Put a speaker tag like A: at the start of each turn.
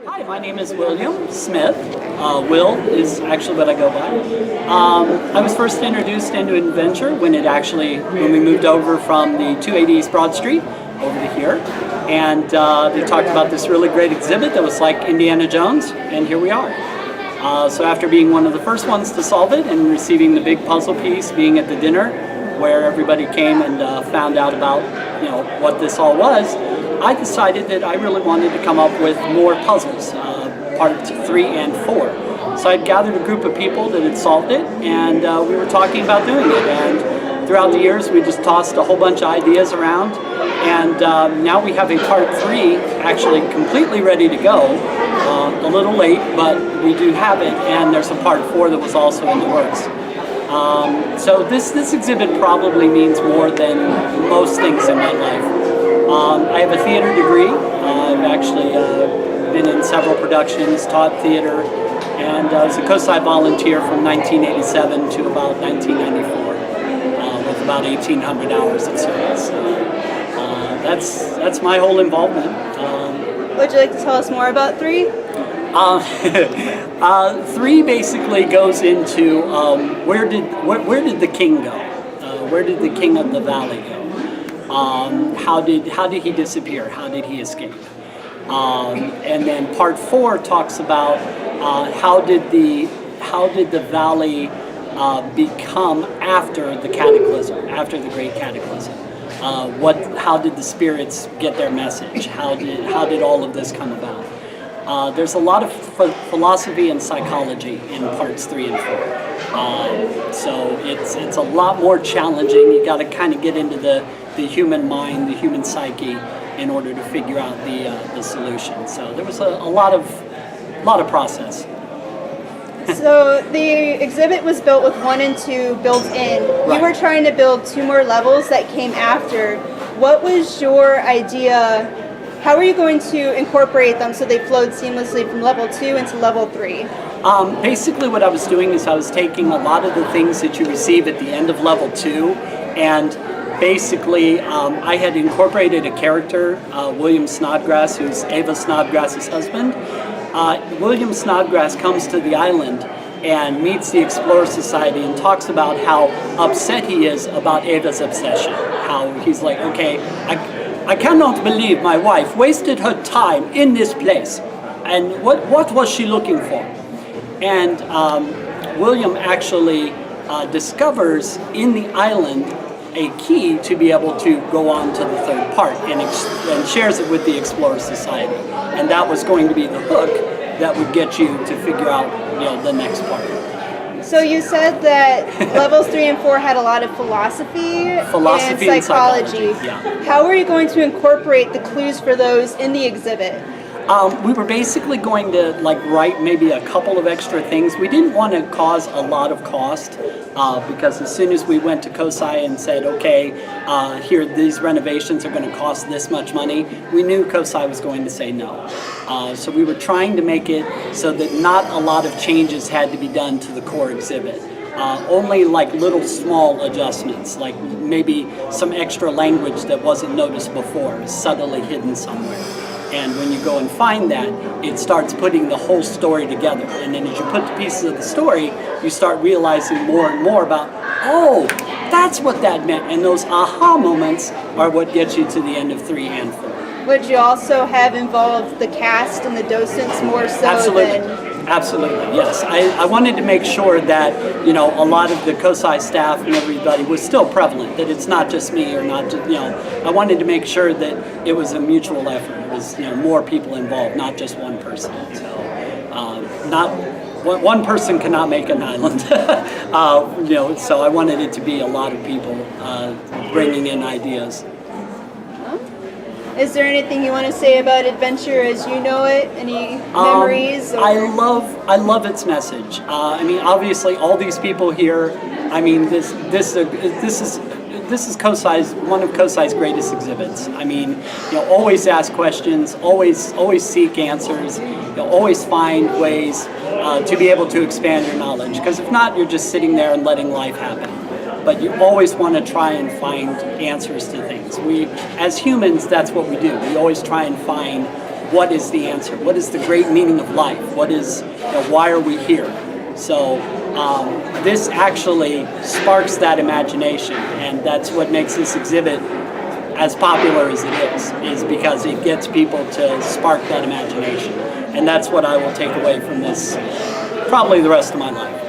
A: Hi, my name is William Smith. Will is actually what I go by. I was first introduced into Adventure when we moved over from the 280 East Broad Street over to here. And they talked about this really great exhibit that was like Indiana Jones, and here we are. So after being one of the first ones to solve it and receiving the big puzzle piece, being at the dinner where everybody came and found out about what this all was, I decided that I really wanted to come up with more puzzles, part 3 and 4. So I'd gathered a group of people that had solved it, and we were talking about doing it. And throughout the years, we just tossed a whole bunch of ideas around, and now we have a part 3 actually completely ready to go. A little late, but we do have it, and there's a part 4 that was also in the works. So this exhibit probably means more than most things in my life. I have a theater degree. I've actually been in several productions, taught theater, and I was a COSI volunteer from 1987 to about 1994, with about 1,800 hours of service. That's my whole involvement.
B: Would you like to tell us more about 3?
A: 3 basically goes into where did the king go? Where did the king of the valley go? How did he disappear? How did he escape? And then part 4 talks about how did the valley become after the cataclysm, after the great cataclysm. How did the spirits get their message? How did all of this come about? There's a lot of philosophy and psychology in parts 3 and 4. So it's a lot more challenging. You got to kind of get into the human mind, the human psyche, in order to figure out the solution. So there was a lot of process.
B: So the exhibit was built with 1 and 2 built in.
A: Right.
B: You were trying to build 2 more levels that came after. What was your idea? How are you going to incorporate them so they flowed seamlessly from level 2 into level 3?
A: Basically what I was doing is I was taking a lot of the things that you receive at the end of level 2, and basically I had incorporated a character, William Snodgrass, who's Ava Snodgrass's husband. William Snodgrass comes to the island and meets the Explorers Society and talks about how upset he is about Ava's obsession. How he's like, okay, I cannot believe my wife wasted her time in this place. And what was she looking for? And William actually discovers in the island a key to be able to go on to the 3rd part, and shares it with the Explorers Society. And that was going to be the hook that would get you to figure out the next part.
B: So you said that levels 3 and 4 had a lot of philosophy and psychology.
A: Yeah.
B: How are you going to incorporate the clues for those in the exhibit?
A: We were basically going to write maybe a couple of extra things. We didn't want to cause a lot of cost because as soon as we went to COSI and said, okay, here these renovations are going to cost this much money, we knew COSI was going to say no. So we were trying to make it so that not a lot of changes had to be done to the core exhibit. Only little small adjustments, like maybe some extra language that wasn't noticed before, subtly hidden somewhere. And when you go and find that, it starts putting the whole story together. And then as you put the pieces of the story, you start realizing more and more about, oh, that's what that meant. And those aha moments are what gets you to the end of 3 and 4.
B: Would you also have involved the cast and the docents more so
A: Absolutely.
B: than...
A: Absolutely, yes. I wanted to make sure that, a lot of the COSI staff and everybody was still prevalent, that it's not just me or not just, I wanted to make sure that it was a mutual effort. It was, more people involved, not just one person. So, one person cannot make an island. So I wanted it to be a lot of people bringing in ideas.
B: Is there anything you want to say about Adventure as you know it? Any memories? Or?
A: I love its message. Obviously, all these people here. This is COSI's one of COSI's greatest exhibits. Always ask questions, always seek answers. Always find ways to be able to expand your knowledge. Because if not, you're just sitting there and letting life happen. But you always want to try and find answers to things. We, as humans, that's what we do. We always try and find what is the answer? What is the great meaning of life? What is, why are we here? So this actually sparks that imagination, and that's what makes this exhibit as popular as it is because it gets people to spark that imagination. And that's what I will take away from this probably the rest of my life.